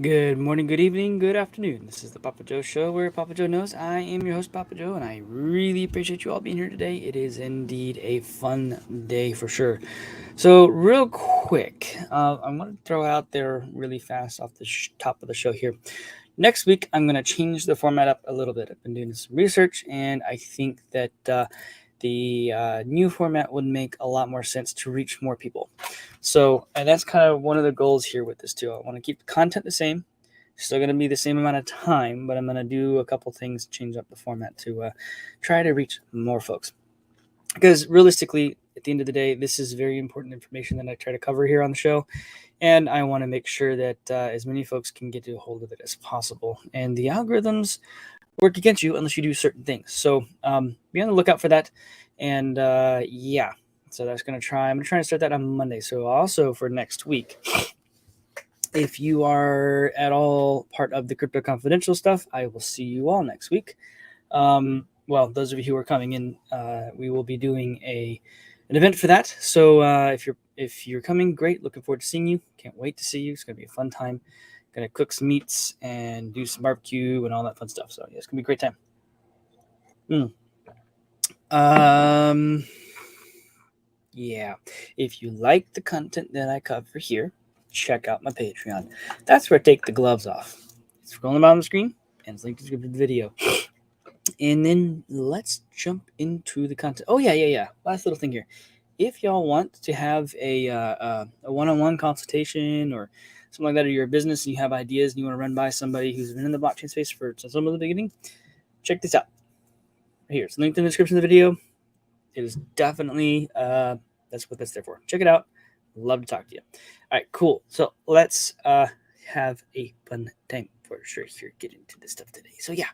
Good morning, good evening, good afternoon. This is the PAPAJO Show where PAPAJO knows I am your host, PAPAJO, and I really appreciate you all being here today. It is indeed a fun day for sure. So, real quick, I'm going to throw out there really fast off the top of the show here. Next week, I'm going to change the format up a little bit. I've been doing some research, and I think that the new format would make a lot more sense to reach more people. So, and that's kind of one of the goals here with this too. I want to keep the content the same. Still going to be the same amount of time, but I'm going to do a couple things, change up the format to try to reach more folks. Because realistically, at the end of the day, this is very important information that I try to cover here on the show. And I want to make sure that as many folks can get a hold of it as possible. And the algorithms work against you unless you do certain things. So be on the lookout for that. And yeah, so that's going to try. I'm going to try to start that on Monday. So also for next week, if you are at all part of the Crypto Confidential stuff, I will see you all next week. Well, those of you who are coming in, we will be doing an event for that. So if you're coming, great. Looking forward to seeing you. Can't wait to see you. It's gonna be a fun time. Gonna cook some meats and do some barbecue and all that fun stuff. So yeah, it's gonna be a great time. Yeah. If you like the content that I cover here, check out my Patreon. That's where I take the gloves off. It's scrolling about on the screen and it's linked to the video. And then let's jump into the content. Oh yeah. Last little thing here. If y'all want to have a one-on-one consultation or something like that, or you're a business and you have ideas and you want to run by somebody who's been in the blockchain space for some of the beginning, check this out. Right here, it's linked in the description of the video. It is definitely that's what that's there for. Check it out. Love to talk to you. All right, cool. So let's have a fun time for sure here. Get into this stuff today. So yeah,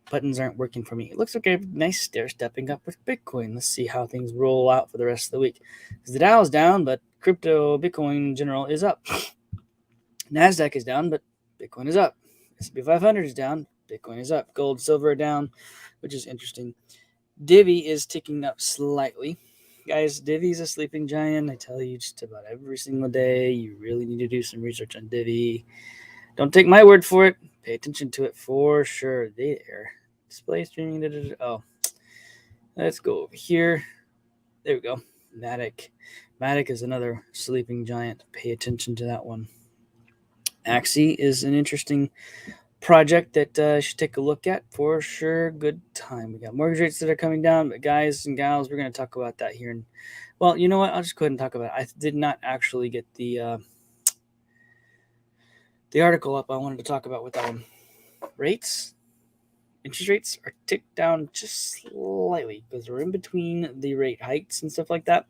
buttons aren't working for me. It looks like a nice stair stepping up with Bitcoin. Let's see how things roll out for the rest of the week. Because the Dow is down, but crypto, Bitcoin in general is up. NASDAQ is down, but Bitcoin is up. S&P 500 is down. Bitcoin is up. Gold, silver are down, which is interesting. Divi is ticking up slightly. Guys, Divi's a sleeping giant. I tell you just about every single day. You really need to do some research on Divi. Don't take my word for it. Pay attention to it for sure. There. Display streaming. Oh. Let's go over here. There we go. Matic. Matic is another sleeping giant. Pay attention to that one. Axie is an interesting project that you should take a look at for sure. Good time. We got mortgage rates that are coming down, but guys and gals, we're going to talk about that here. And well, you know what? I'll just go ahead and talk about it. I did not actually get the article up I wanted to talk about with that one. Interest rates are ticked down just slightly because we're in between the rate hikes and stuff like that.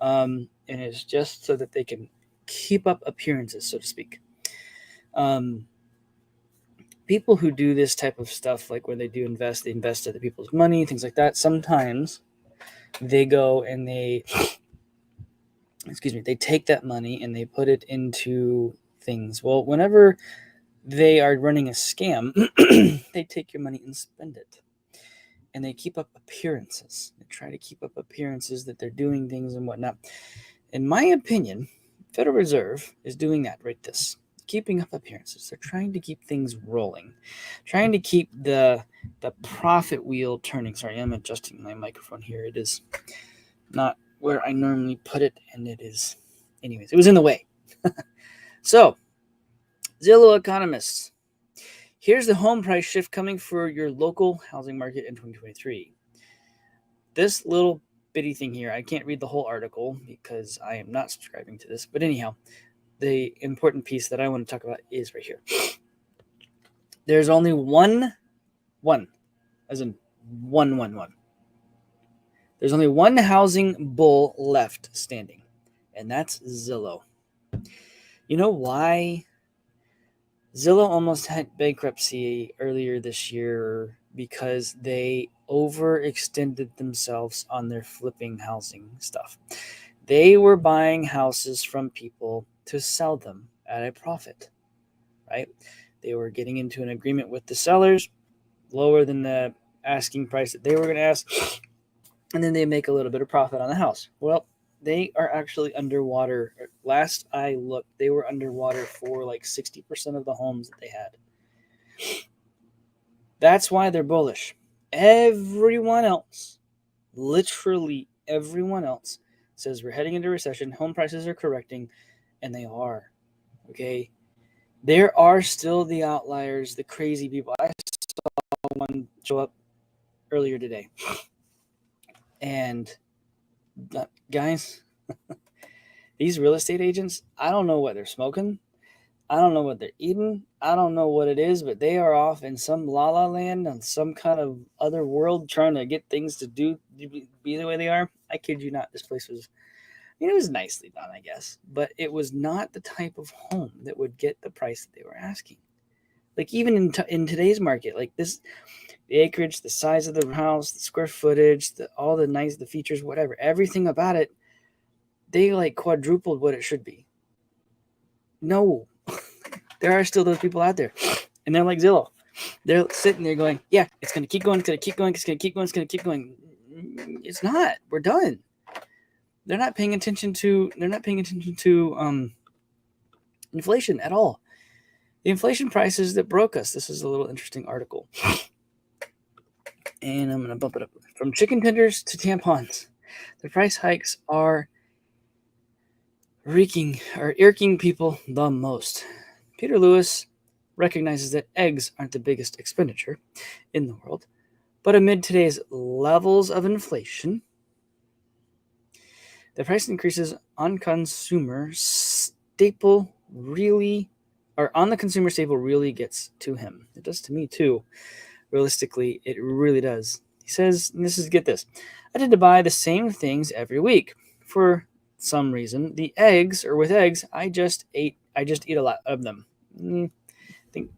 And it's just so that they can keep up appearances, so to speak. People who do this type of stuff, like when they invest other people's money, things like that. Sometimes they go and they take that money and they put it into things. Well, whenever they are running a scam, they take your money and spend it. And they keep up appearances. They try to keep up appearances that they're doing things and whatnot. In my opinion, Federal Reserve is doing that right this. Keeping up appearances. They're trying to keep things rolling. Trying to keep the profit wheel turning. Sorry, I'm adjusting my microphone here. It is not where I normally put it, and it is. Anyways, it was in the way. So, Zillow economists. Here's the home price shift coming for your local housing market in 2023. This little bitty thing here, I can't read the whole article because I am not subscribing to this. But anyhow, the important piece that I want to talk about is right here. There's only one, as in one. There's only one housing bull left standing, and that's Zillow. You know why? Zillow almost had bankruptcy earlier this year because they overextended themselves on their flipping housing stuff. They were buying houses from people to sell them at a profit, right? They were getting into an agreement with the sellers, lower than the asking price that they were going to ask, and then they make a little bit of profit on the house. Well, they are actually underwater. Last I looked, they were underwater for like 60% of the homes that they had. That's why they're bullish. Everyone else, literally everyone else, says we're heading into recession, home prices are correcting, and they are. Okay? There are still the outliers, the crazy people. I saw one show up earlier today. And guys, these real estate agents, I don't know what they're smoking. I don't know what they're eating. I don't know what it is, but they are off in some la la land on some kind of other world trying to get things to be the way they are. I kid you not. This place was, it was nicely done, I guess, but it was not the type of home that would get the price that they were asking. Like even in today's market, like this, the acreage, the size of the house, the square footage, all the the features, whatever, everything about it, they like quadrupled what it should be. No, there are still those people out there, and they're like Zillow. They're sitting there going, "Yeah, it's gonna keep going. It's gonna keep going. It's gonna keep going. It's gonna keep going." It's not. We're done. They're not paying attention to. They're not paying attention to inflation at all. The inflation prices that broke us. This is a little interesting article, and I'm gonna bump it up. From chicken tenders to tampons, the price hikes are irking people the most. Peter Lewis recognizes that eggs aren't the biggest expenditure in the world, but amid today's levels of inflation, the price increases on the consumer staple really gets to him. It does to me too. Realistically, it really does. He says, get this, I tend to buy the same things every week. For some reason, with eggs, I just eat a lot of them. I think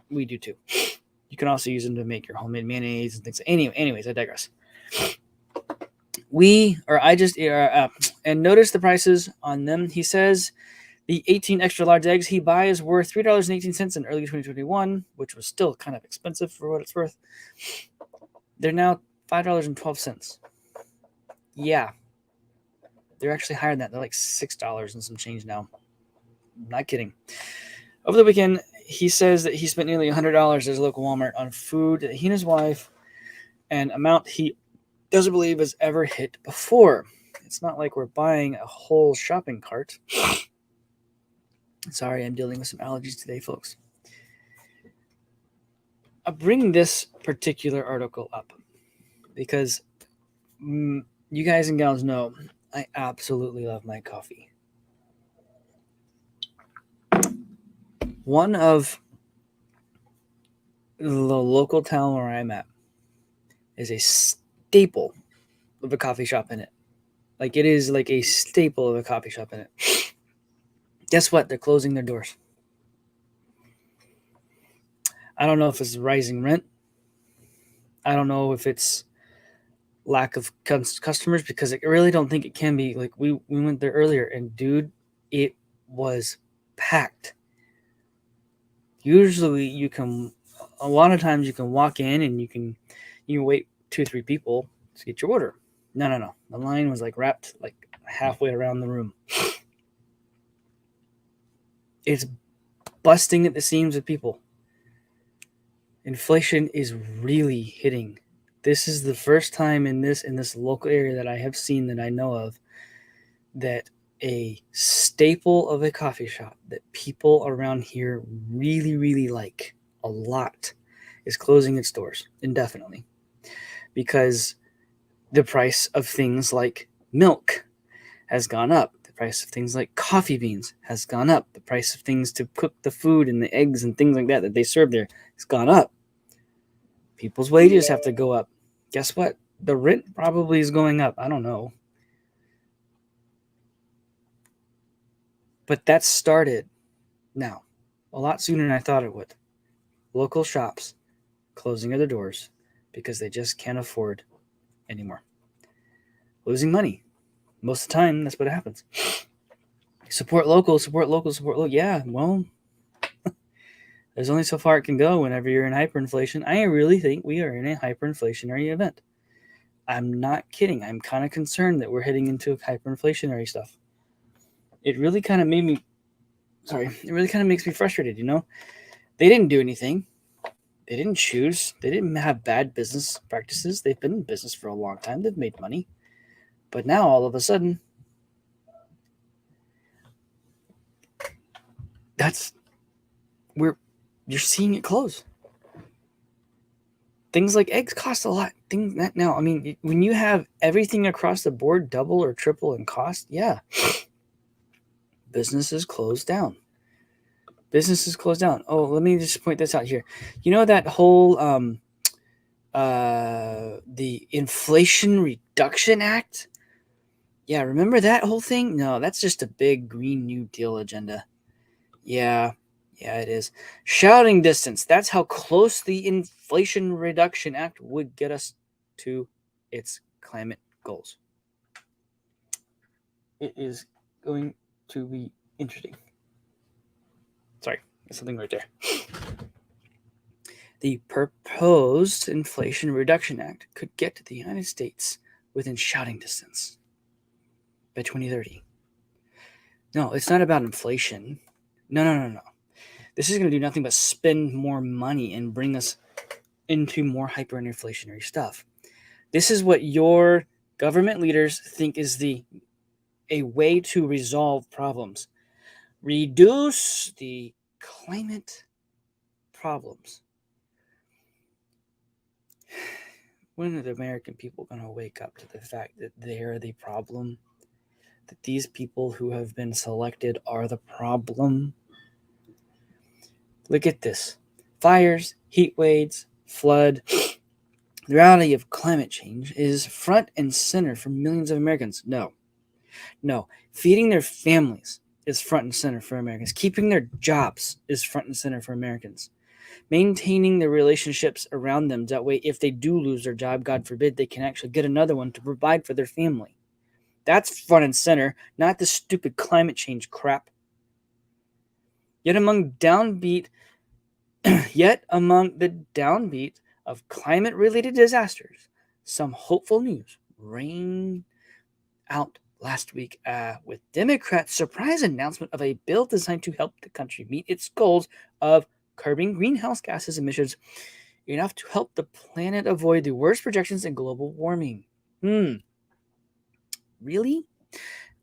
we do too. You can also use them to make your homemade mayonnaise and things. Anyways, I digress. And notice the prices on them. He says the 18 extra large eggs he buys worth $3.18 in early 2021, which was still kind of expensive for what it's worth. They're now $5.12. Yeah. They're actually higher than that. They're like $6 and some change now. I'm not kidding. Over the weekend, he says that he spent nearly $100 at his local Walmart on food that he and his wife, an amount he doesn't believe has ever hit before. It's not like we're buying a whole shopping cart. Sorry, I'm dealing with some allergies today, folks. I bring this particular article up because you guys and gals know I absolutely love my coffee. One of the local town where I'm at is a staple of a coffee shop in it. Like it is like a staple of a coffee shop in it. Guess what? They're closing their doors. I don't know if it's rising rent. I don't know if it's lack of customers, because I really don't think it can be. Like we went there earlier, and dude, it was packed. Usually a lot of times you can walk in and you can wait 2-3 people to get your order. No. The line was like wrapped like halfway around the room. It's busting at the seams with people. Inflation is really hitting. This is the first time in this local area that I have seen, that I know of, that a staple of a coffee shop that people around here really, really like a lot is closing its doors indefinitely, because the price of things like milk has gone up. The price of things like coffee beans has gone up. The price of things to cook the food and the eggs and things like that they serve there has gone up. People's wages have to go up. Guess what? The rent probably is going up. I don't know. But that started now a lot sooner than I thought it would. Local shops closing their doors because they just can't afford anymore. Losing money. Most of the time, that's what happens. Support local. Yeah, well, there's only so far it can go whenever you're in hyperinflation. I really think we are in a hyperinflationary event. I'm not kidding. I'm kind of concerned that we're heading into hyperinflationary stuff. It really kind of it really kind of makes me frustrated, They didn't do anything. They didn't choose. They didn't have bad business practices. They've been in business for a long time. They've made money. But now all of a sudden, you're seeing it close. Things like eggs cost a lot. When you have everything across the board double or triple in cost, yeah, businesses close down. Oh, let me just point this out here. You know that whole the Inflation Reduction Act? Yeah, remember that whole thing? No, that's just a big Green New Deal agenda. Yeah, it is. Shouting distance. That's how close the Inflation Reduction Act would get us to its climate goals. It is going to be interesting. Sorry, there's something right there. The proposed Inflation Reduction Act could get to the United States within shouting distance by 2030. No, it's not about inflation. No. This is going to do nothing but spend more money and bring us into more hyperinflationary stuff. This is what your government leaders think is a way to resolve problems. Reduce the climate problems. When are the American people going to wake up to the fact that they're the problem? That these people who have been selected are the problem? Look at this. Fires, heat waves, flood. The reality of climate change is front and center for millions of Americans. No. Feeding their families is front and center for Americans. Keeping their jobs is front and center for Americans. Maintaining the relationships around them. That way, if they do lose their job, God forbid, they can actually get another one to provide for their family. That's front and center, not this stupid climate change crap. Yet among the downbeat of climate-related disasters, some hopeful news rang out last week with Democrats' surprise announcement of a bill designed to help the country meet its goals of curbing greenhouse gases emissions enough to help the planet avoid the worst projections in global warming. Really?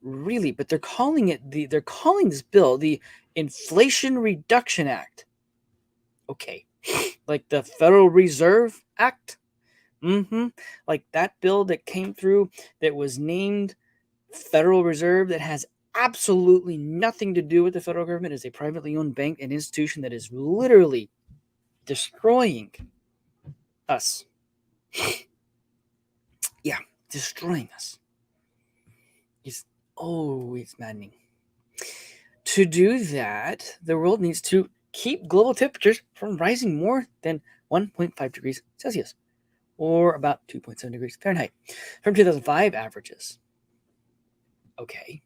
But they're calling this bill the Inflation Reduction Act. Okay. Like the Federal Reserve Act? Like that bill that came through that was named Federal Reserve that has absolutely nothing to do with the federal government, is a privately owned bank and institution that is literally destroying us. Yeah, destroying us. It's maddening. To do that, the world needs to keep global temperatures from rising more than 1.5 degrees Celsius, or about 2.7 degrees Fahrenheit, from 2005 averages. Okay.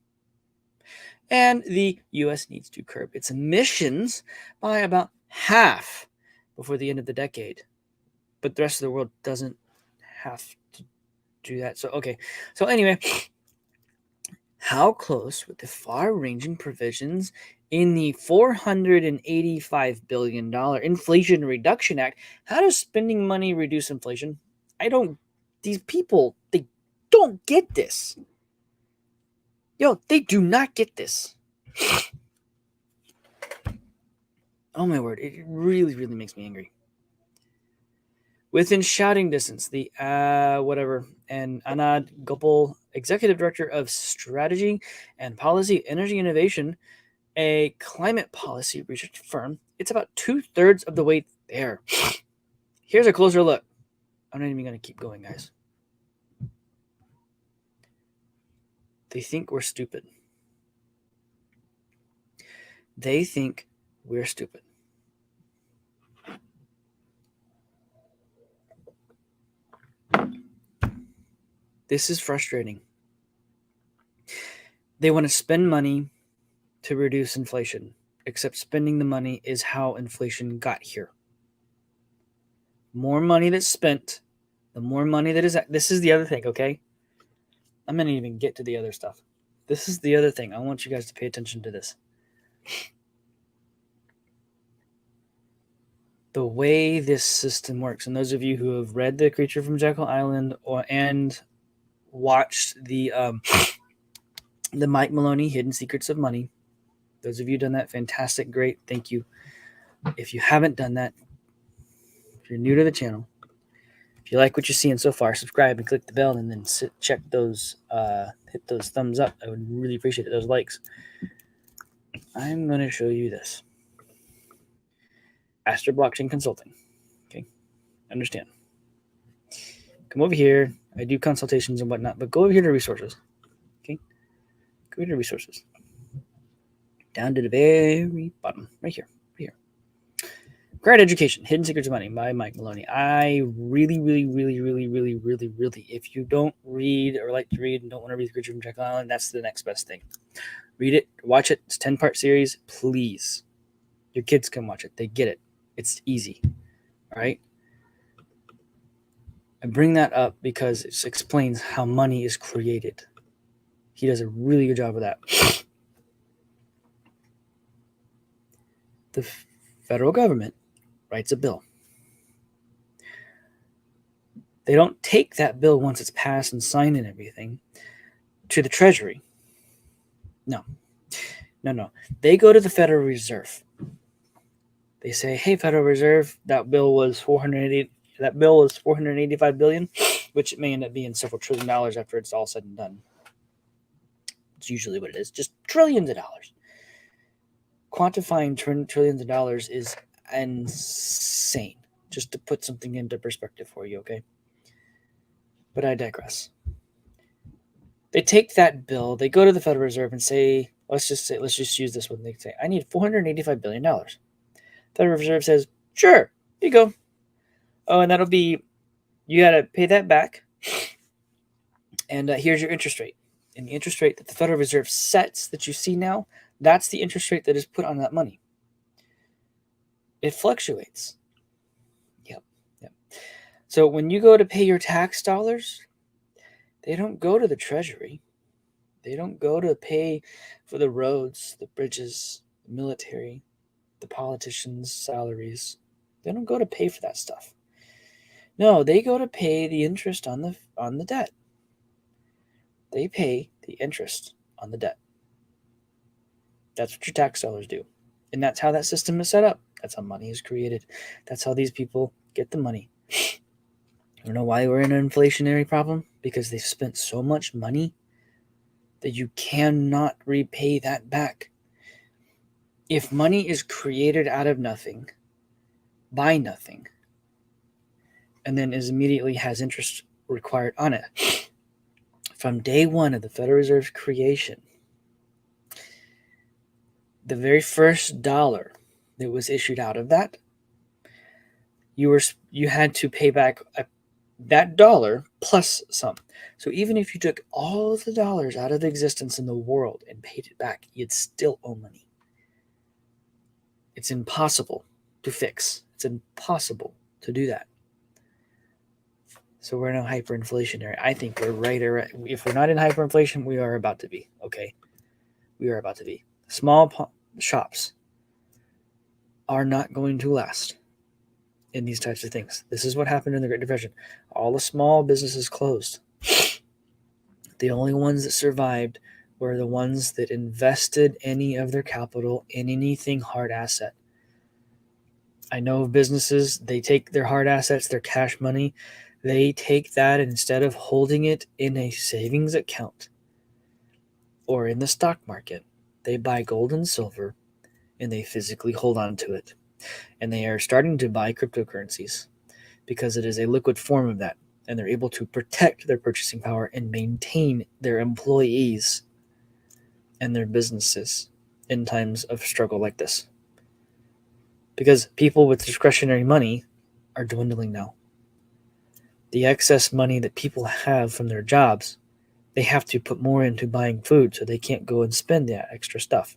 And the U.S. needs to curb its emissions by about half before the end of the decade. But the rest of the world doesn't have to do that. So anyway, how close with the far-ranging provisions in the $485 billion Inflation Reduction Act? How does spending money reduce inflation? These people, they don't get this. They do not get this. Oh my word, it really, really makes me angry. Within shouting distance, the and Anand Gopal, Executive Director of Strategy and Policy Energy Innovation, a climate policy research firm, it's about 2/3 of the way there. Here's a closer look. I'm not even going to keep going, guys. They think we're stupid. They think we're stupid. This is frustrating. They want to spend money to reduce inflation, except spending the money is how inflation got here. More money that's spent, The more money that is, this is the other thing, okay? I'm going to even get to the other stuff. This is the other thing. I want you guys to pay attention to this. The way this system works, and those of you who have read The Creature from Jekyll Island and watched the Mike Maloney Hidden Secrets of Money, those of you done that, fantastic, great, thank you. If you haven't done that, if you're new to the channel, if you like what you're seeing so far, subscribe and click the bell, and then check those, hit those thumbs up. I would really appreciate it, those likes. I'm going to show you this. Astro Blockchain Consulting. Okay, understand. Come over here. I do consultations and whatnot, but go over here to resources. Okay, go here to resources. Down to the very bottom, right here. Required Education, Hidden Secrets of Money by Mike Maloney. I really, if you don't read or like to read and don't want to read The Creature from Jekyll Island, that's the next best thing. Read it, watch it. It's a 10-part series. Please. Your kids can watch it. They get it. It's easy. All right? I bring that up because it explains how money is created. He does a really good job of that. The federal government writes a bill. They don't take that bill once it's passed and signed and everything to the Treasury. No. They go to the Federal Reserve. They say, "Hey, Federal Reserve, that bill was $485 billion, which it may end up being several $1 trillion after it's all said and done. It's usually what it is, just trillions of dollars. Quantifying trillions of dollars is insane. Just to put something into perspective for you, okay? But I digress. They take that bill, they go to the Federal Reserve and say, let's just use this one. They say, I need $485 billion. Federal Reserve says, sure, here you go. Oh, and that'll be, you got to pay that back. And here's your interest rate. And the interest rate that the Federal Reserve sets that you see now, that's the interest rate that is put on that money. It fluctuates. Yep. So when you go to pay your tax dollars, they don't go to the Treasury. They don't go to pay for the roads, the bridges, the military, the politicians' salaries. They don't go to pay for that stuff. No, they go to pay the interest on the debt. They pay the interest on the debt. That's what your tax dollars do. And that's how that system is set up. That's how money is created. That's how these people get the money. You know why we're in an inflationary problem? Because they've spent so much money that you cannot repay that back. If money is created out of nothing, by nothing, and then is immediately has interest required on it, from day one of the Federal Reserve's creation, the very first dollar that was issued out of that, you had to pay back that dollar plus some. So even if you took all of the dollars out of existence in the world and paid it back, you'd still owe money. It's impossible to fix. It's impossible to do that. So we're in a hyperinflationary. I think we're right around. If we're not in hyperinflation, we are about to be. Okay, we are about to be. Small shops are not going to last in these types of things. This is what happened in the Great Depression. All the small businesses closed. The only ones that survived were the ones that invested any of their capital in anything hard asset. I know of businesses, they take their hard assets, their cash money, they take that, and instead of holding it in a savings account or in the stock market, they buy gold and silver and they physically hold on to it. And they are starting to buy cryptocurrencies because it is a liquid form of that. And they're able to protect their purchasing power and maintain their employees and their businesses in times of struggle like this. Because people with discretionary money are dwindling now. The excess money that people have from their jobs, they have to put more into buying food, so they can't go and spend that extra stuff.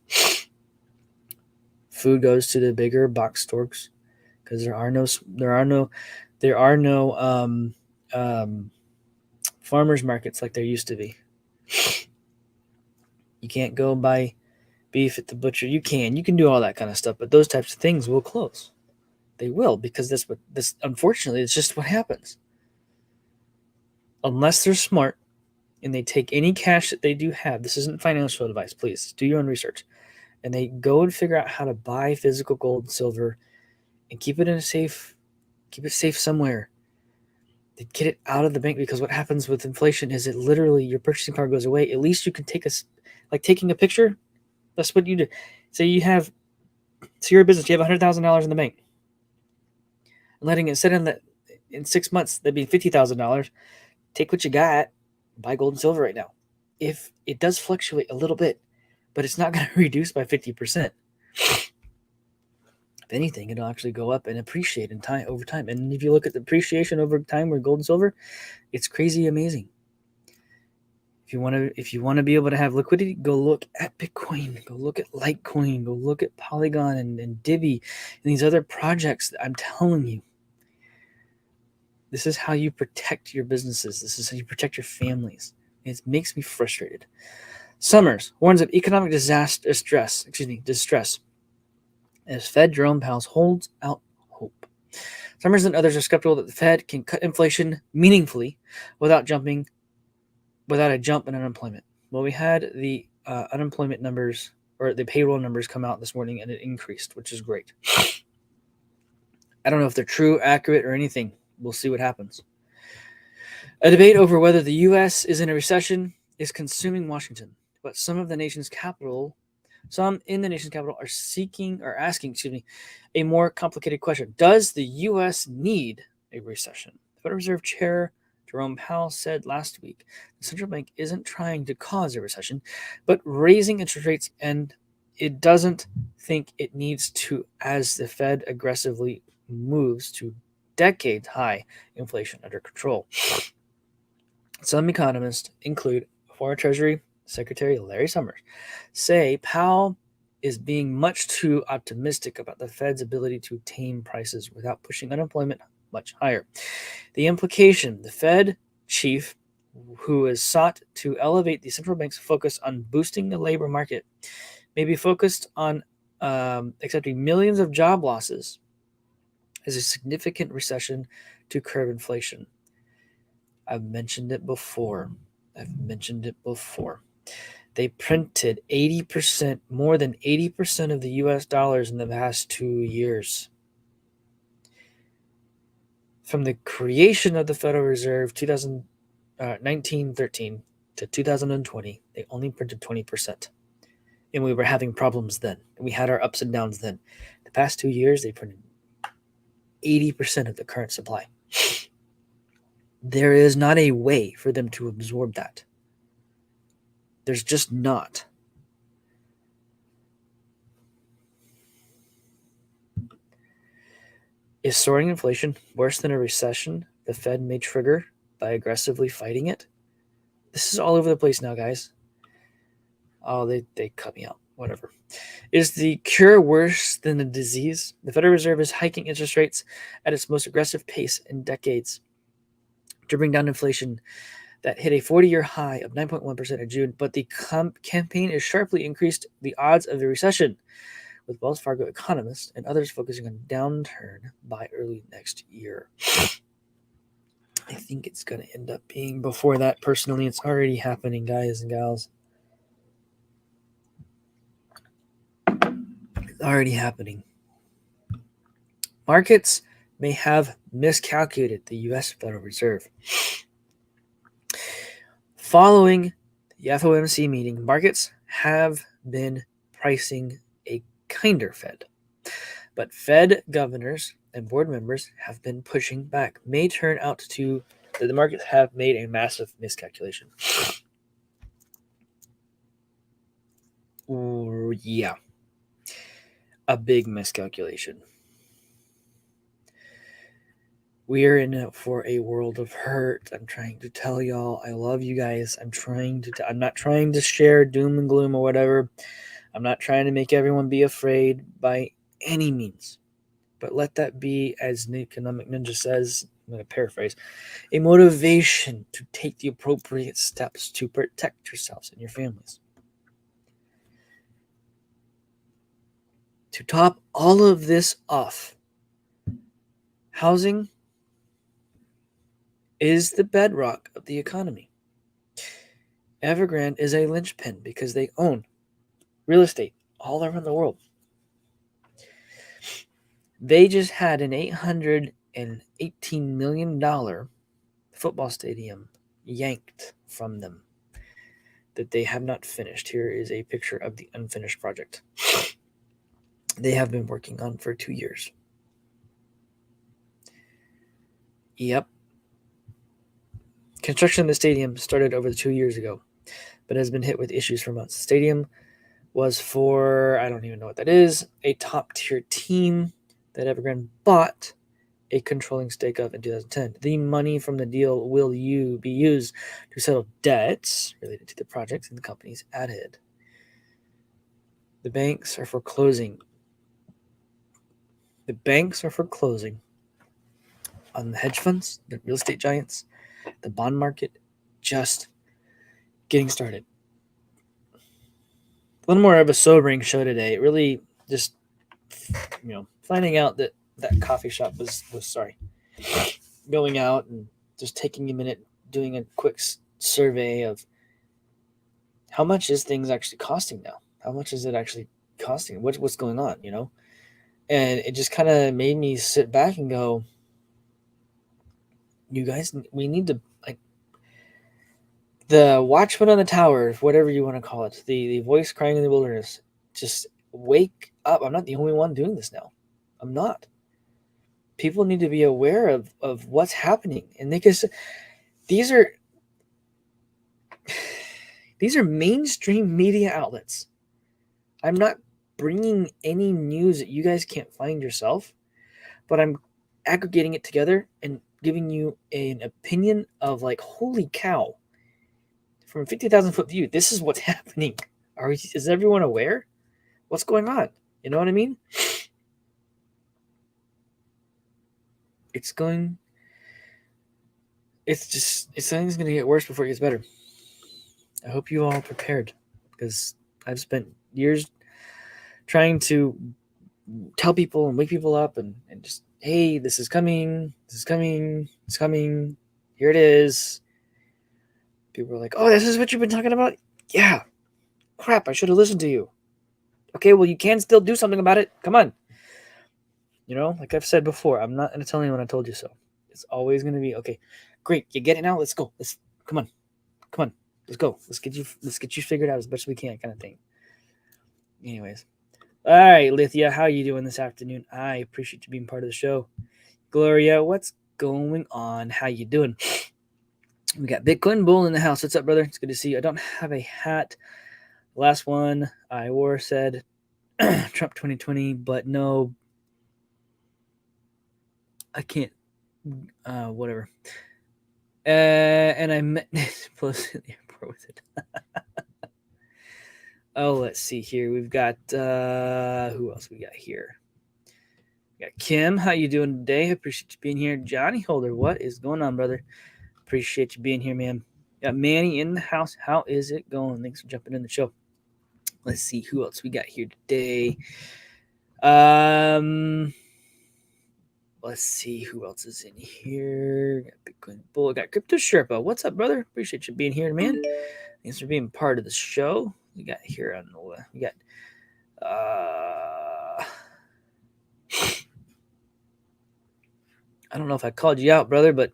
Food goes to the bigger box stores because there are no farmers markets like there used to be. You can't go buy beef at the butcher. You can do all that kind of stuff, but those types of things will close. They will, because that's what this. Unfortunately, it's just what happens. Unless they're smart and they take any cash that they do have. This isn't financial advice. Please do your own research, and they go and figure out how to buy physical gold and silver and keep it in a safe. Keep it safe somewhere. They get it out of the bank, because what happens with inflation is it literally your purchasing power goes away. At least you can take like taking a picture. That's what you do. So you're a business. You have $100,000 in the bank. And letting it sit in 6 months, that'd be $50,000. Take what you got, buy gold and silver right now. If it does fluctuate a little bit, but it's not going to reduce by 50%. If anything, it'll actually go up and appreciate over time. And if you look at the appreciation over time with gold and silver, it's crazy amazing. If you want to be able to have liquidity, go look at Bitcoin, go look at Litecoin, go look at Polygon and Divi and these other projects. I'm telling you, this is how you protect your businesses. This is how you protect your families. It makes me frustrated. Summers warns of economic distress as Fed Jerome Powell holds out hope. Summers and others are skeptical that the Fed can cut inflation meaningfully without a jump in unemployment. Well, we had the unemployment numbers, or the payroll numbers, come out this morning, and it increased, which is great. I don't know if they're true, accurate, or anything. We'll see what happens. A debate over whether the U.S. is in a recession is consuming Washington, but some in the nation's capital are asking, a more complicated question. Does the U.S. need a recession? The Federal Reserve Chair Jerome Powell said last week the central bank isn't trying to cause a recession, but raising interest rates, and it doesn't think it needs to as the Fed aggressively moves to decades-high inflation under control. Some economists, include former Treasury Secretary Larry Summers, say Powell is being much too optimistic about the Fed's ability to tame prices without pushing unemployment much higher. The implication, the Fed chief, who has sought to elevate the central bank's focus on boosting the labor market, may be focused on accepting millions of job losses as a significant recession to curb inflation. I've mentioned it before. They printed more than 80% of the US dollars in the past 2 years. From the creation of the Federal Reserve, 1913 to 2020, they only printed 20%. And we were having problems then. We had our ups and downs then. The past 2 years, they printed 80% of the current supply. There is not a way for them to absorb that. There's just not. Is soaring inflation worse than a recession the Fed may trigger by aggressively fighting it? This is all over the place now, guys. Oh, they cut me out. Whatever. Is the cure worse than the disease? The Federal Reserve is hiking interest rates at its most aggressive pace in decades to bring down inflation that hit a 40-year high of 9.1% in June, but the campaign has sharply increased the odds of a recession, with Wells Fargo economists and others focusing on downturn by early next year. I think it's going to end up being before that. Personally, it's already happening, guys and gals. It's already happening. Markets may have miscalculated the U.S. Federal Reserve. Following the FOMC meeting, markets have been pricing a kinder Fed. But Fed governors and board members have been pushing back. May turn out to that the markets have made a massive miscalculation. Yeah. A big miscalculation. We are in it for a world of hurt. I'm trying to tell y'all, I love you guys. I'm not trying to share doom and gloom or whatever. I'm not trying to make everyone be afraid by any means. But let that be, as the Economic Ninja says, I'm going to paraphrase, a motivation to take the appropriate steps to protect yourselves and your families. To top all of this off, housing is the bedrock of the economy. Evergrande is a linchpin because they own real estate all around the world. They just had an $818 million football stadium yanked from them that they have not finished. Here is a picture of the unfinished project they have been working on for 2 years. Yep. Construction of the stadium started over 2 years ago, but has been hit with issues for months. The stadium was for, I don't even know what that is, a top-tier team that Evergrande bought a controlling stake of in 2010. The money from the deal will be used to settle debts related to the projects and the companies added. The banks are foreclosing. The banks are foreclosing on the hedge funds, the real estate giants, the bond market, just getting started. One more of a sobering show today. It really just, finding out that coffee shop was going out and just taking a minute, doing a quick survey of how much is things actually costing now? How much is it actually costing? What's going on, And it just kind of made me sit back and go, you guys, we need to, the watchman on the tower, whatever you want to call it, the voice crying in the wilderness, just wake up. I'm not the only one doing this now. I'm not. People need to be aware of what's happening. And because these are mainstream media outlets. I'm not bringing any news that you guys can't find yourself, but I'm aggregating it together and giving you an opinion of holy cow, from a 50,000 foot view, this is what's happening. Is everyone aware? What's going on? You know what I mean? It's something's going to get worse before it gets better. I hope you all are prepared, because I've spent years trying to tell people and wake people up and just, hey, this is coming, it's coming, here it is. People are like, oh, this is what you've been talking about? Yeah. Crap, I should have listened to you. Okay, well, you can still do something about it. Come on. Like I've said before, I'm not going to tell anyone I told you so. It's always going to be, okay, great, you get it now? Let's go. Come on. Let's go. Let's get you figured out as best we can, kind of thing. Anyways. All right, Lithia, how are you doing this afternoon? I appreciate you being part of the show. Gloria, what's going on? How you doing? We got Bitcoin Bull in the house. What's up, brother? It's good to see you. I don't have a hat. Last one I wore said Trump 2020, but no, I can't. Whatever. And I met Pelosi at the airport with it. Oh, let's see here. We've got who else we got here? We got Kim. How you doing today? Appreciate you being here. Johnny Holder, what is going on, brother? Appreciate you being here, man. Got Manny in the house. How is it going? Thanks for jumping in the show. Let's see who else we got here today. Let's see who else is in here. Got Bitcoin Bull. Got Crypto Sherpa. What's up, brother? Appreciate you being here, man. Thanks for being part of the show. We got here on the we got I don't know if I called you out, brother, but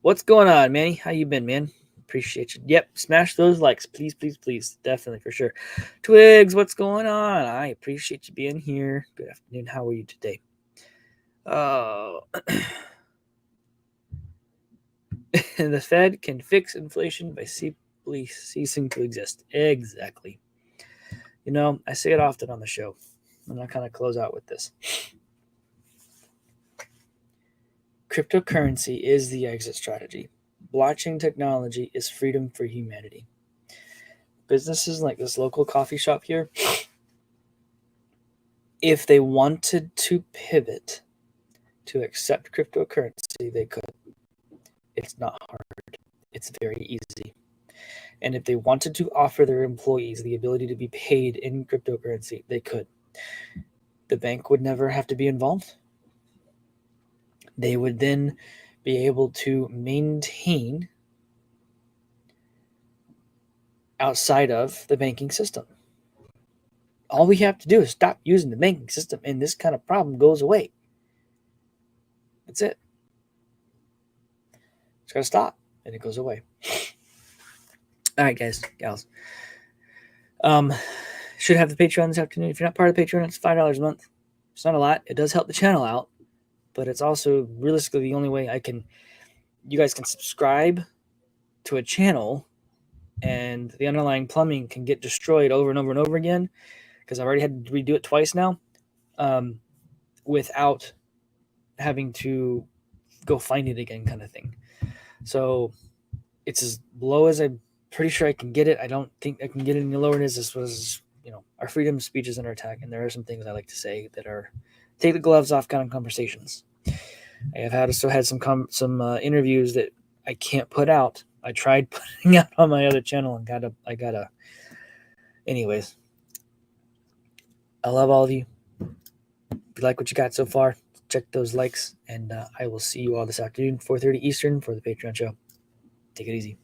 what's going on, Manny? How you been, man? Appreciate you. Yep, smash those likes, please, please, please. Definitely, for sure. Twigs, what's going on? I appreciate you being here. Good afternoon. How are you today? Oh, the Fed can fix inflation by simply ceasing to exist. Exactly. I say it often on the show, and I'll kind of close out with this. Cryptocurrency is the exit strategy. Blockchain technology is freedom for humanity. Businesses like this local coffee shop here, if they wanted to pivot to accept cryptocurrency, they could. It's not hard. It's very easy. And if they wanted to offer their employees the ability to be paid in cryptocurrency, they could. The bank would never have to be involved. They would then be able to maintain outside of the banking system. All we have to do is stop using the banking system, and this kind of problem goes away. That's it. It's got to stop, and it goes away. All right, guys, gals. Should have the Patreon this afternoon. If you're not part of the Patreon, it's $5 a month. It's not a lot. It does help the channel out, but it's also realistically the only way you guys can subscribe to a channel and the underlying plumbing can get destroyed over and over and over again, because I've already had to redo it twice now, without having to go find it again, kind of thing. So it's as low as I'm pretty sure I can get it. I don't think I can get it any lower than this. Was, our freedom of speech is under attack, and there are some things I like to say that are take the gloves off kind of conversations. I have had some interviews that I can't put out. I tried putting out on my other channel and I gotta. Anyways, I love all of you. If you like what you got so far, check those likes, and I will see you all this afternoon, 4:30 Eastern, for the Patreon show. Take it easy.